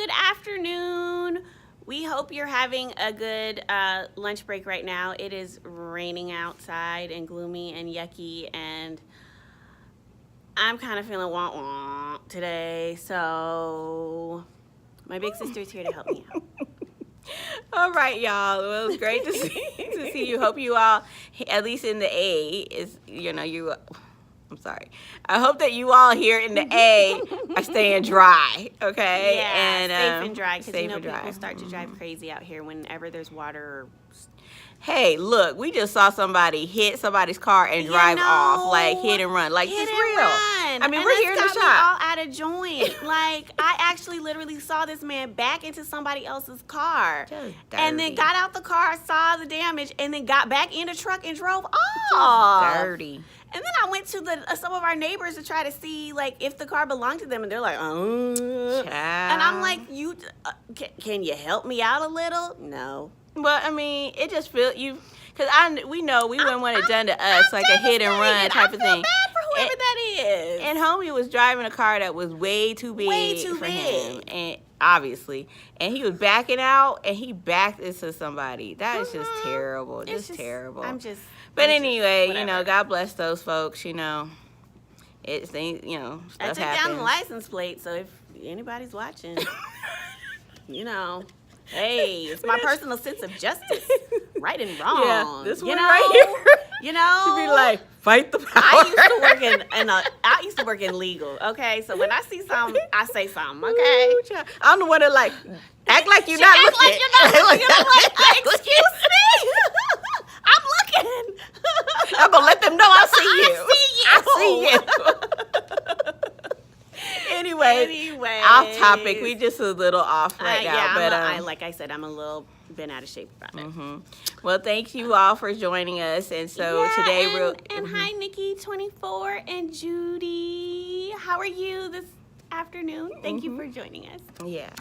good afternoon. We hope you're having a good lunch break right now. It is raining outside and gloomy and yucky, and I'm kind of feeling wah-wah today, so my big sister's here to help me out. All right, y'all. Well, it was great to see you. Hope you all, at least in the A, is I'm sorry. I hope that you all here in the A are staying dry, okay? Yeah, and safe and dry, because safe and people dry. start to drive crazy out here whenever there's water. Hey, look, we just saw somebody hit somebody's car and drive off, like hit and run. Like, hit it's and real. Run. I mean, and we're here in the got me shop. all out of joint. Like, I actually literally saw this man back into somebody else's car. And then got out the car, saw the damage, and then got back in the truck and drove off. Dirty. And then I went to some of our neighbors to try to see, like, if the car belonged to them, and they're like, And I'm like, can you help me out a little? No. Well, I mean, it just feels because we know we wouldn't want it done to us, like a hit and run type of thing. I feel bad for whoever that is. And homie was driving a car that was way too big for him, and obviously, and he was backing out, and he backed into somebody. That is just terrible, just terrible. But anyway, God bless those folks. It's things, stuff I took happens. down the license plate, so if anybody's watching, hey, it's my personal sense of justice, right and wrong. Yeah, this one right here. She'd be like, fight the power. I used to work in legal. Okay, so when I see something, I say something. Okay, Ooh, I'm the one that act like you're not looking. Like you're not looking. I'm like, excuse me, I'm looking. I'm gonna let them know I see you. I see you. Anyway, off topic. We just a little off right now, but like I said, I'm a little been out of shape about it. Mm-hmm. Well, thank you all for joining us, and so today hi, Nikki 24 and Judy. How are you this afternoon? Thank you for joining us. Yeah.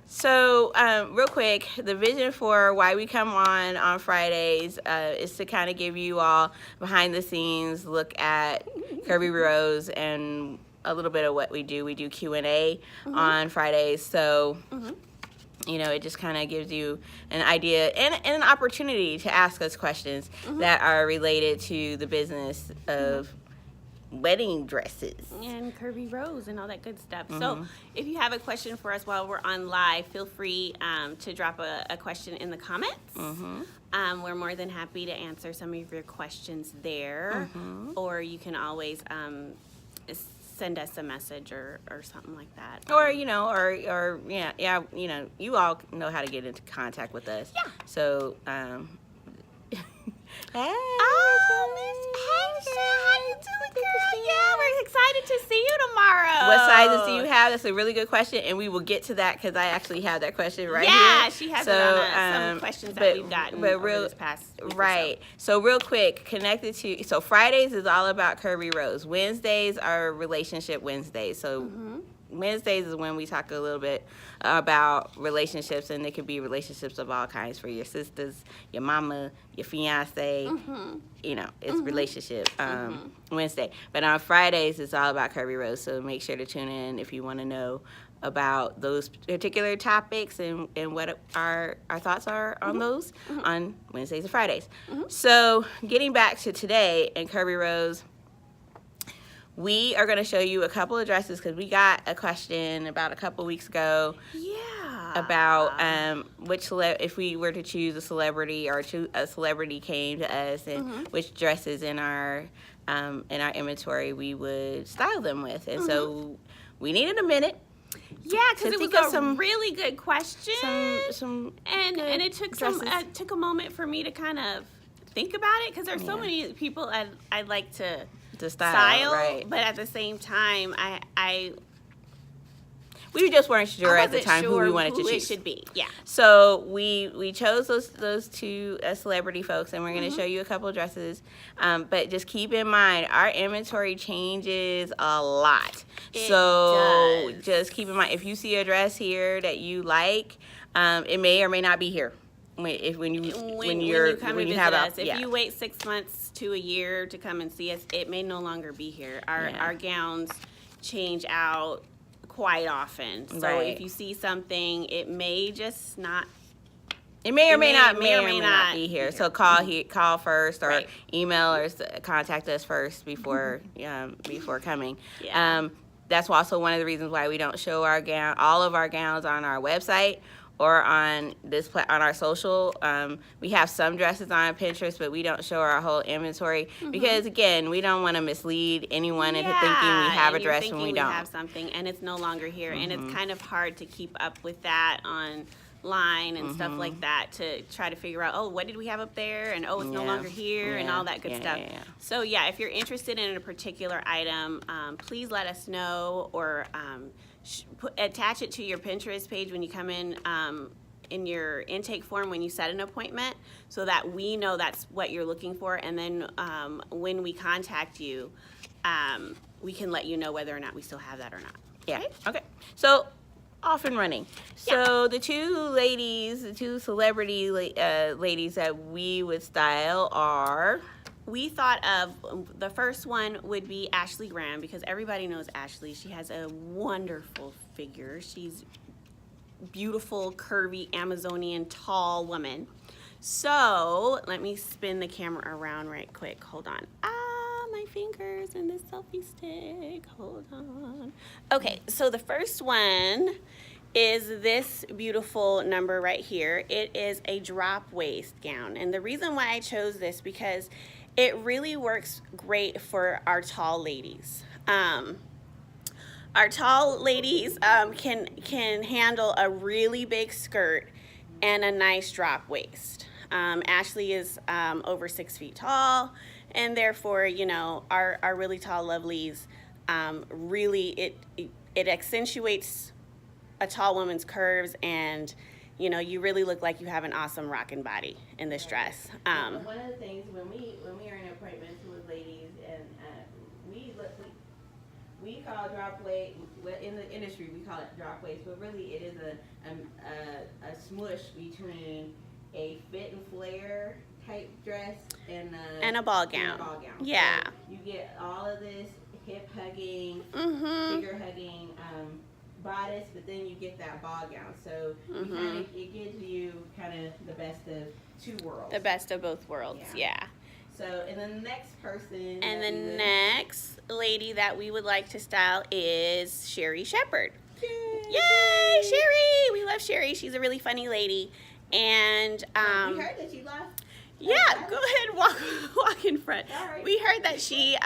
So, real quick, the vision for why we come on Fridays is to kind of give you all behind the scenes look at Kirby Rose and a little bit of what we do. We do Q&A on Fridays, so it just kind of gives you an idea and an opportunity to ask us questions that are related to the business of wedding dresses and Kirby Rose and all that good stuff. So if you have a question for us while we're on live, feel free to drop a question in the comments. We're more than happy to answer some of your questions there, or you can always send us a message or something like that. Or you all know how to get into contact with us. Yeah. So Hey, Miss how you doing, girl? Yeah, we're excited to see you tomorrow. What sizes do you have? That's a really good question, and we will get to that because I actually have that question right here. Yeah, she has it on some questions that we've gotten over this past week right. So real quick, so Fridays is all about Kirby Rose. Wednesdays are relationship Wednesdays. So Wednesdays is when we talk a little bit about relationships, and it could be relationships of all kinds for your sisters, your mama, your fiance. It's relationship Wednesday. But on Fridays, it's all about Kirby Rose. So make sure to tune in if you want to know about those particular topics and what our thoughts are on those on Wednesdays and Fridays. So getting back to today and Kirby Rose, we are going to show you a couple of dresses because we got a question about a couple weeks ago. Yeah. About if we were to choose a celebrity or a celebrity came to us and which dresses in our inventory we would style them with. And so we needed a minute. Yeah, because it was a really good question. And it took took a moment for me to kind of think about it because there's so many people I'd like to style, right? But at the same time, we just weren't sure at the time who we wanted to choose. It should be, yeah. So we chose those two celebrity folks, and we're going to show you a couple of dresses. But just keep in mind, our inventory changes a lot. It does. does. Just keep in mind, if you see a dress here that you like, it may or may not be here. When you have us. If you wait 6 months to a year to come and see us, it may no longer be here. Our gowns change out quite often. So Right. if you see something, it may just not. It may or It may not may be here. be So call first, or Right. email, or contact us first before before coming. Yeah. That's also one of the reasons why we don't show all of our gowns on our website or on on our social. We have some dresses on Pinterest, but we don't show our whole inventory because, again, we don't want to mislead anyone into thinking we have and a you're dress when we thinking don't. have something and it's no longer here, and it's kind of hard to keep up with that online and stuff like that, to try to figure out, oh, what did we have up there, and oh, it's no Yeah. longer here, and Yeah. all that good Yeah, stuff. yeah, yeah. So yeah, if you're interested in a particular item, please let us know, or attach it to your Pinterest page when you come in your intake form when you set an appointment, so that we know that's what you're looking for, and then when we contact you, we can let you know whether or not we still have that or not. Yeah. Okay. So, off and running. So the two celebrity ladies that we would style are. We thought of, the first one would be Ashley Graham, because everybody knows Ashley. She has a wonderful figure. She's beautiful, curvy, Amazonian, tall woman. So let me spin the camera around right quick. Hold on. My fingers and the selfie stick. Hold on. Okay, so the first one is this beautiful number right here. It is a drop waist gown. And the reason why I chose this, because it really works great for our tall ladies. Our tall ladies can handle a really big skirt and a nice drop waist. Ashley is over 6 feet tall, and therefore, you know, our really tall lovelies, really it accentuates a tall woman's curves, and you know, you really look like you have an awesome rocking body in this dress. One of the things when we are in appointments with ladies, and we call drop waist, in the industry we call it drop waist, but really it is a smush between a fit and flare type dress and a ball gown. Yeah. So you get all of this hip hugging, Mm-hmm. figure hugging bodice, but then you get that ball gown. So it gives you kind of the best of two worlds. The best of both worlds, yeah. So, and then the next person. And the next lady that we would like to style is Sherry Shepherd. Yay, Sherry! We love Sherry. She's a really funny lady. And we heard that you lost. yeah, go ahead and walk in front. Sorry. We heard that she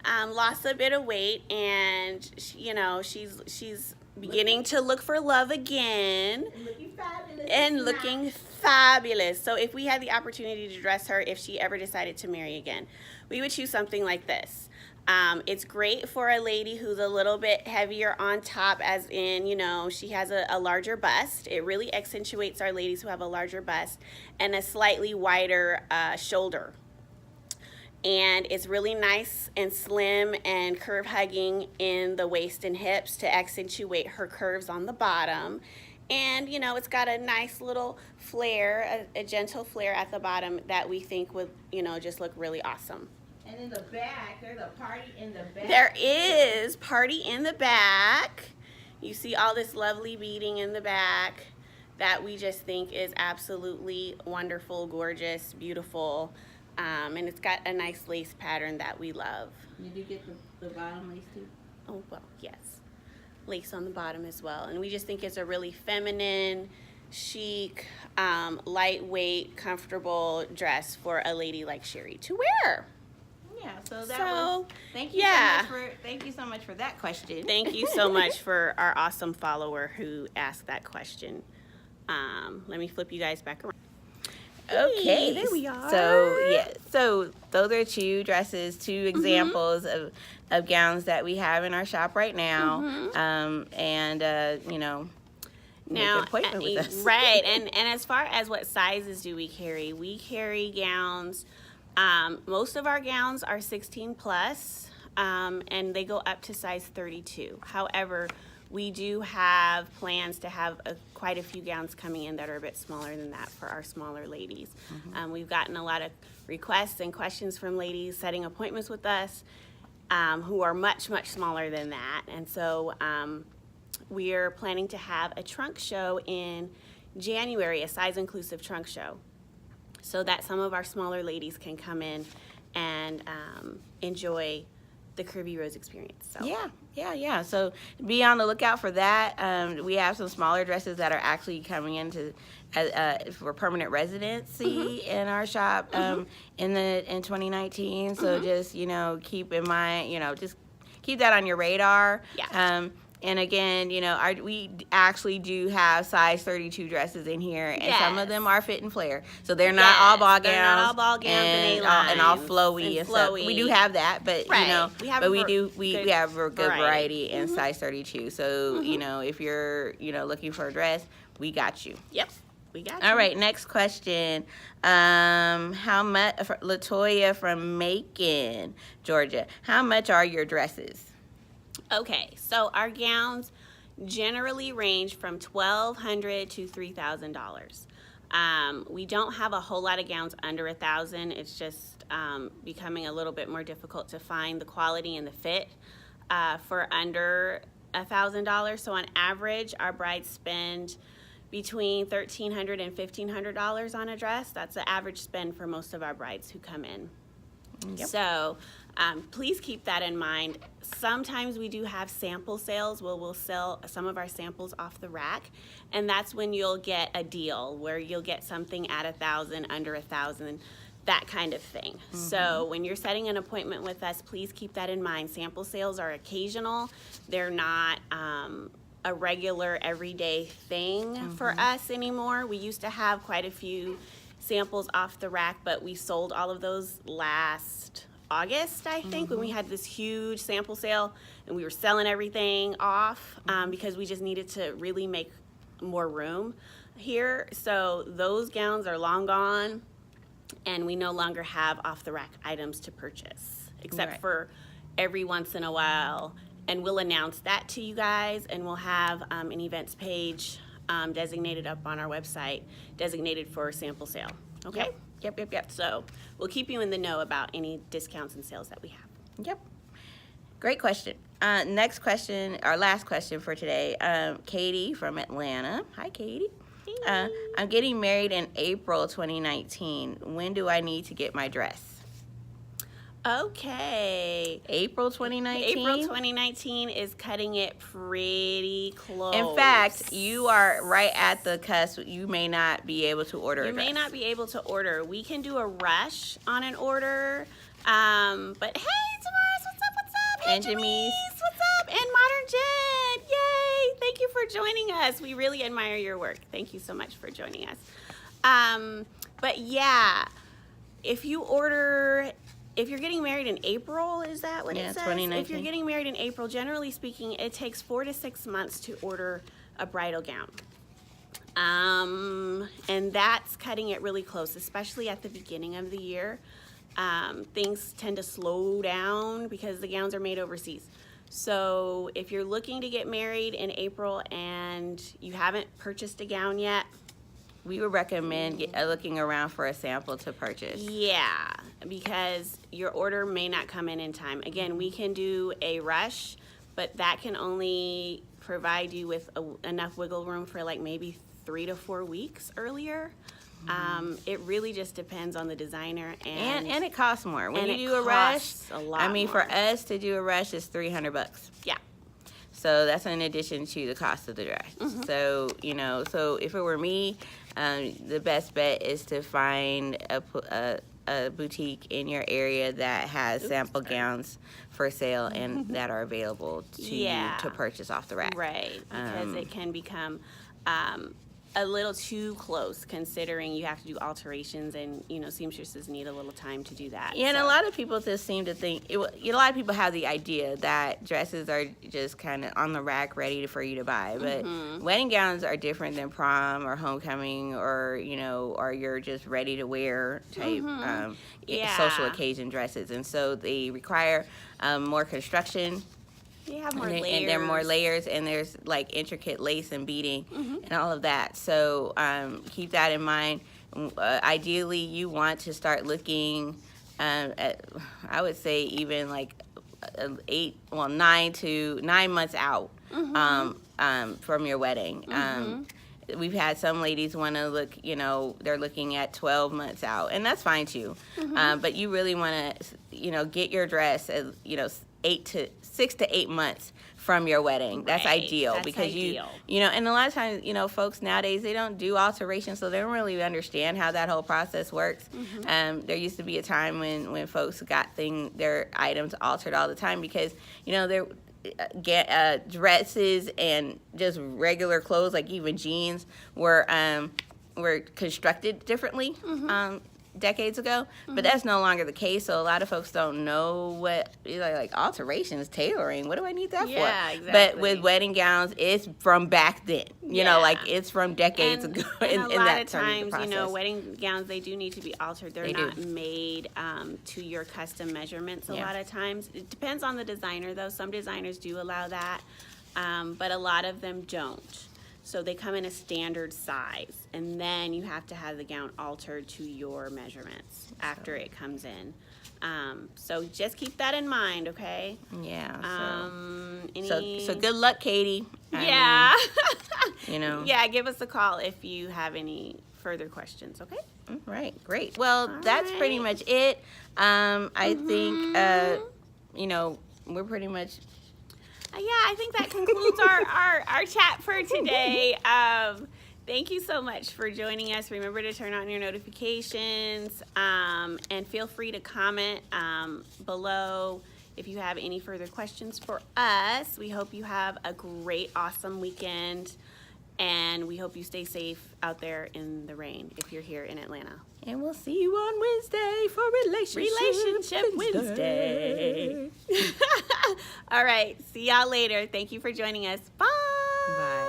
lost a bit of weight, and you know, she's beginning to look for love again. Looking fabulous. And looking fabulous. So if we had the opportunity to dress her, if she ever decided to marry again, we would choose something like this. It's great for a lady who's a little bit heavier on top, as in, you know, she has a larger bust. It really accentuates our ladies who have a larger bust and a slightly wider shoulder. And it's really nice and slim and curve hugging in the waist and hips to accentuate her curves on the bottom. And, you know, it's got a nice little flare, a gentle flare at the bottom that we think would, you know, just look really awesome. And in the back, there's a party in the back. There is party in the back. You see all this lovely beading in the back that we just think is absolutely wonderful, gorgeous, beautiful. And it's got a nice lace pattern that we love. Did you get the bottom lace too? Oh, well, yes. Lace on the bottom as well. And we just think it's a really feminine, chic, lightweight, comfortable dress for a lady like Sherry to wear. Yeah, so that was, thank you so much for that question. Thank you so much for our awesome follower who asked that question. Let me flip you guys back around. Okay, there we are. So those are two dresses, two examples of gowns that we have in our shop right now. You know, make an appointment with us. Right, and as far as what sizes do we carry gowns. Most of our gowns are 16 plus, and they go up to size 32. However, we do have plans to have quite a few gowns coming in that are a bit smaller than that for our smaller ladies. We've gotten a lot of requests and questions from ladies setting appointments with us, who are much, much smaller than that. And so we're planning to have a trunk show in January, a size-inclusive trunk show, so that some of our smaller ladies can come in and enjoy the Curvy Rose experience. So. Yeah. So be on the lookout for that. We have some smaller dresses that are actually coming into for permanent residency in our shop in 2019. So just keep in mind, just keep that on your radar. Yeah. And again, we actually do have size 32 dresses in here, and some of them are fit and flare. So they're not all ball gowns. They're not all ball gowns and all flowy and stuff. We do have that, but we have a good variety in size 32. So if you're looking for a dress, we got you. Yep. We got you. All right, next question. How much, Latoya from Macon, Georgia? How much are your dresses? Okay, so our gowns generally range from $1,200 to $3,000. We don't have a whole lot of gowns under $1,000. It's just becoming a little bit more difficult to find the quality and the fit for under $1,000. So on average, our brides spend between $1,300 and $1,500 on a dress. That's the average spend for most of our brides who come in. Yep. So please keep that in mind. Sometimes we do have sample sales where we'll sell some of our samples off the rack, and that's when you'll get a deal where you'll get something at $1,000, under $1,000, that kind of thing. So when you're setting an appointment with us, please keep that in mind. Sample sales are occasional. They're not a regular everyday thing for us anymore. We used to have quite a few samples off the rack, but we sold all of those last August, I think, when we had this huge sample sale and we were selling everything off because we just needed to really make more room here. So those gowns are long gone, and we no longer have off the rack items to purchase, except for every once in a while. And we'll announce that to you guys, and we'll have an events page designated up on our website, designated for sample sale. Okay? Yep. So we'll keep you in the know about any discounts and sales that we have. Yep. Great question. Next question, our last question for today. Katie from Atlanta. Hi, Katie. Hey. I'm getting married in April 2019. When do I need to get my dress? Okay. April 2019? April 2019 is cutting it pretty close. In fact, you are right at the cusp. You may not be able to order a dress. You may not be able to order. We can do a rush on an order. But hey, Tavares, what's up? Hey, and Jamise. What's up? And Modern Jen. Yay. Thank you for joining us. We really admire your work. Thank you so much for joining us. But yeah, if you're getting married in April, is that what it says? 2019. If you're getting married in April, generally speaking, it takes 4 to 6 months to order a bridal gown. And that's cutting it really close, especially at the beginning of the year. Things tend to slow down because the gowns are made overseas. So if you're looking to get married in April and you haven't purchased a gown yet, we would recommend looking around for a sample to purchase. Yeah, because your order may not come in time. Again, we can do a rush, but that can only provide you with enough wiggle room for like maybe 3 to 4 weeks earlier. It really just depends on the designer, and it costs more when you do a rush. A lot I mean, more. for us to do a rush is $300. Yeah. So that's in addition to the cost of the dress. So so if it were me, the best bet is to find a boutique in your area that has sample gowns for sale and that are available to purchase off the rack. Right, because it can become a little too close, considering you have to do alterations, and seamstresses need a little time to do that. Yeah, and a lot of people just seem to think a lot of people have the idea that dresses are just kind of on the rack ready for you to buy, but wedding gowns are different than prom or homecoming or or you're just ready to wear type social occasion dresses, and so they require more construction. They have more layers. And there are more layers, and there's like intricate lace and beading and all of that. So keep that in mind. Ideally, you want to start looking at, I would say, even like 9 months out from your wedding. We've had some ladies want to look, they're looking at 12 months out, and that's fine too. But you really want to, get your dress, 6 to 8 months from your wedding. That's Right. ideal That's because ideal. and a lot of times, folks nowadays, they don't do alterations, so they don't really understand how that whole process works. There used to be a time when folks got their items altered all the time because, they're dresses and just regular clothes, like even jeans, were constructed differently decades ago, but that's no longer the case. So a lot of folks don't know what like alterations, tailoring. What do I need that Yeah, for? exactly. But with wedding gowns, it's from back then. Like it's from decades ago. And a in lot that of turn of the times, process. wedding gowns, they do need to be altered. They're They do. not made to your custom measurements a Yeah. lot of times. It depends on the designer, though. Some designers do allow that, but a lot of them don't. So they come in a standard size, and then you have to have the gown altered to your measurements after it comes in. So just keep that in mind, okay? Yeah. Any... So good luck, Katie. Yeah. Yeah, give us a call if you have any further questions, okay? Right, great. Well, that's pretty right. much it. I think, we're pretty much. Yeah, I think that concludes our chat for today. Thank you so much for joining us. Remember to turn on your notifications and feel free to comment below if you have any further questions for us. We hope you have a great, awesome weekend, and we hope you stay safe out there in the rain if you're here in Atlanta. And we'll see you on Wednesday for Relationship Wednesday. All right, see y'all later. Thank you for joining us. Bye. Bye.